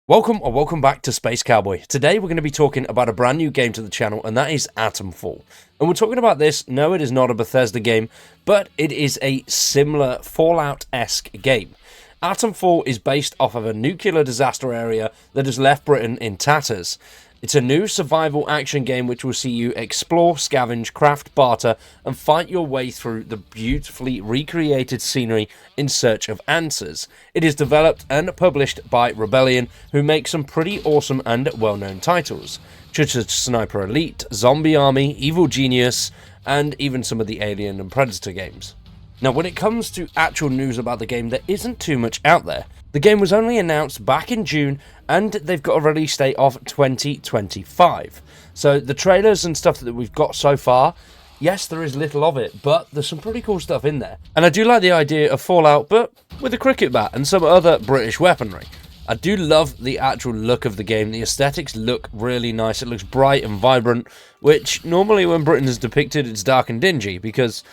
Welcome back to Space Cowboy. Today we're going to be talking about a brand new game to the channel, and that is Atomfall. And we're talking about this, no, it is not a Bethesda game, but it is a similar Fallout-esque game. Atomfall is based off of a nuclear disaster area that has left Britain in tatters. It's a new survival action game which will see you explore, scavenge, craft, barter, and fight your way through the beautifully recreated scenery in search of answers. It is developed and published by Rebellion, who make some pretty awesome and well-known titles, such as Sniper Elite, Zombie Army, Evil Genius, and even some of the Alien and Predator games. Now, when it comes to actual news about the game, there isn't too much out there. The game was only announced back in June, and they've got a release date of 2025. So the trailers and stuff that we've got so far, yes, there is little of it, but there's some pretty cool stuff in there. And I do like the idea of Fallout, but with a cricket bat and some other British weaponry. I do love the actual look of the game. The aesthetics look really nice. It looks bright and vibrant, which normally when Britain is depicted, it's dark and dingy because,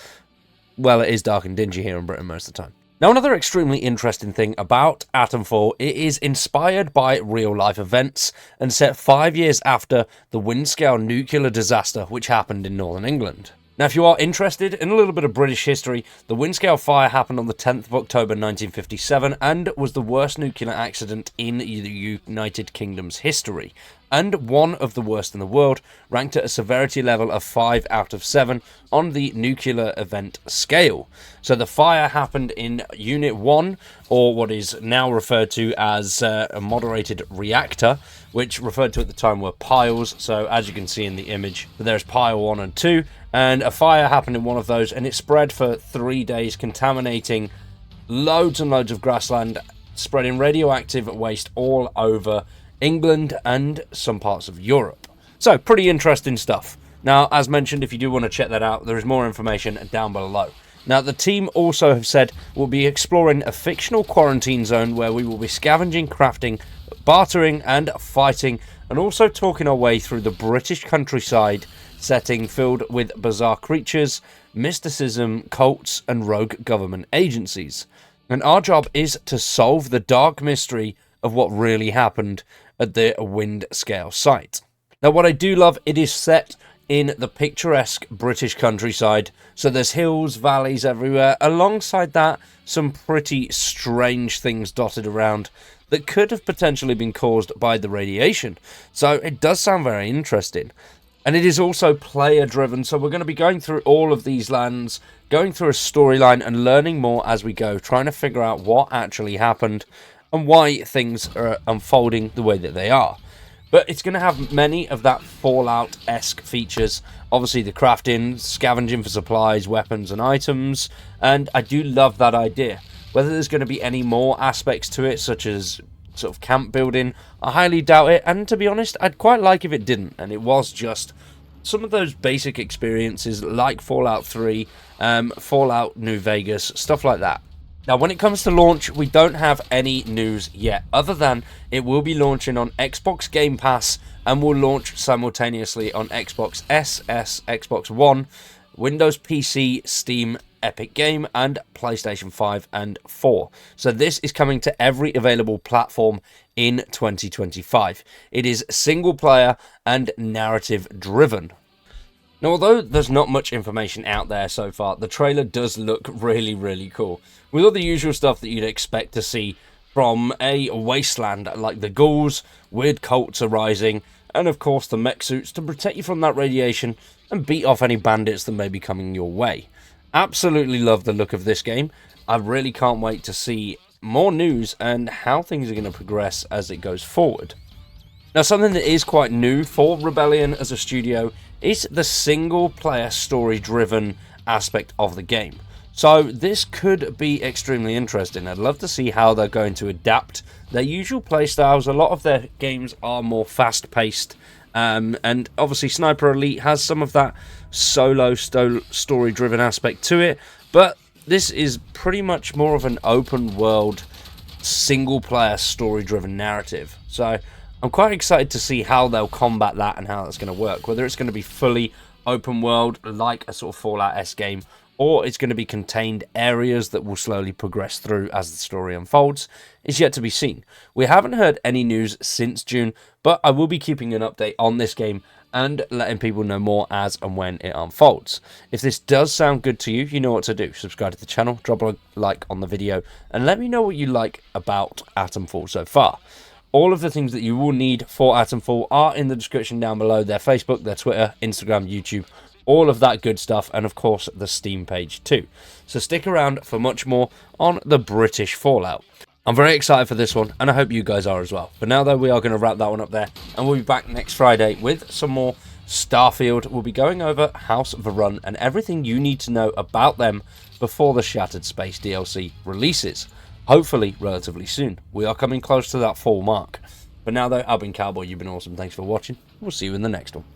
well, it is dark and dingy here in Britain most of the time. Now, another extremely interesting thing about Atomfall, it is inspired by real-life events and set 5 years after the Windscale nuclear disaster which happened in Northern England. Now, if you are interested in a little bit of British history, the Windscale fire happened on the 10th of October 1957 and was the worst nuclear accident in the United Kingdom's history, and one of the worst in the world, ranked at a severity level of 5 out of 7 on the nuclear event scale. So the fire happened in Unit 1, or what is now referred to as a moderated reactor, which referred to at the time were piles. So as you can see in the image, there's pile 1 and 2, and a fire happened in one of those, and it spread for 3 days, contaminating loads and loads of grassland, spreading radioactive waste all over England and some parts of Europe. So pretty interesting stuff. Now, as mentioned, if you do want to check that out, there is more information down below. Now, the team also have said we'll be exploring a fictional quarantine zone where we will be scavenging, crafting, bartering and fighting, and also talking our way through the British countryside setting filled with bizarre creatures, mysticism, cults and rogue government agencies. And our job is to solve the dark mystery of what really happened at the Windscale site. Now, what I do love, it is set in the picturesque British countryside, so there's hills, valleys everywhere. Alongside that, some pretty strange things dotted around that could have potentially been caused by the radiation. So it does sound very interesting. And it is also player driven, so we're going to be going through all of these lands, going through a storyline and learning more as we go, trying to figure out what actually happened and why things are unfolding the way that they are. But it's going to have many of that Fallout-esque features. Obviously the crafting, scavenging for supplies, weapons and items. And I do love that idea. Whether there's going to be any more aspects to it, such as sort of camp building, I highly doubt it. And to be honest, I'd quite like if it didn't. And it was just some of those basic experiences like Fallout 3, Fallout New Vegas, stuff like that. Now, when it comes to launch, we don't have any news yet, other than it will be launching on Xbox Game Pass and will launch simultaneously on Xbox S, Xbox One, Windows PC, Steam, Epic Game, and PlayStation 5 and 4. So this is coming to every available platform in 2025. It is single player and narrative driven. Now, although there's not much information out there so far, the trailer does look really cool, with all the usual stuff that you'd expect to see from a wasteland, like the ghouls, weird cults arising, and of course the mech suits to protect you from that radiation and beat off any bandits that may be coming your way. Absolutely love the look of this game. I really can't wait to see more news and how things are going to progress as it goes forward. Now, something that is quite new for Rebellion as a studio is the single-player story-driven aspect of the game. So this could be extremely interesting. I'd love to see how they're going to adapt their usual playstyles. A lot of their games are more fast-paced, and obviously Sniper Elite has some of that solo story-driven aspect to it, but this is pretty much more of an open-world, single-player story-driven narrative. So I'm quite excited to see how they'll combat that and how that's going to work. Whether it's going to be fully open world like a sort of Fallout-esque game, or it's going to be contained areas that will slowly progress through as the story unfolds is yet to be seen. We haven't heard any news since June, but I will be keeping an update on this game and letting people know more as and when it unfolds. If this does sound good to you, you know what to do. Subscribe to the channel, drop a like on the video, and let me know what you like about Atomfall so far. All of the things that you will need for Atomfall are in the description down below. Their Facebook, their Twitter, Instagram, YouTube, all of that good stuff, and of course the Steam page too. So stick around for much more on the British Fallout. I'm very excited for this one, and I hope you guys are as well. For now though, we are going to wrap that one up there, and we'll be back next Friday with some more Starfield. We'll be going over House of Run and everything you need to know about them before the Shattered Space DLC releases. Hopefully relatively soon. We are coming close to that fall mark. But now though, I've been Cowboy, you've been awesome, thanks for watching. We'll see you in the next one.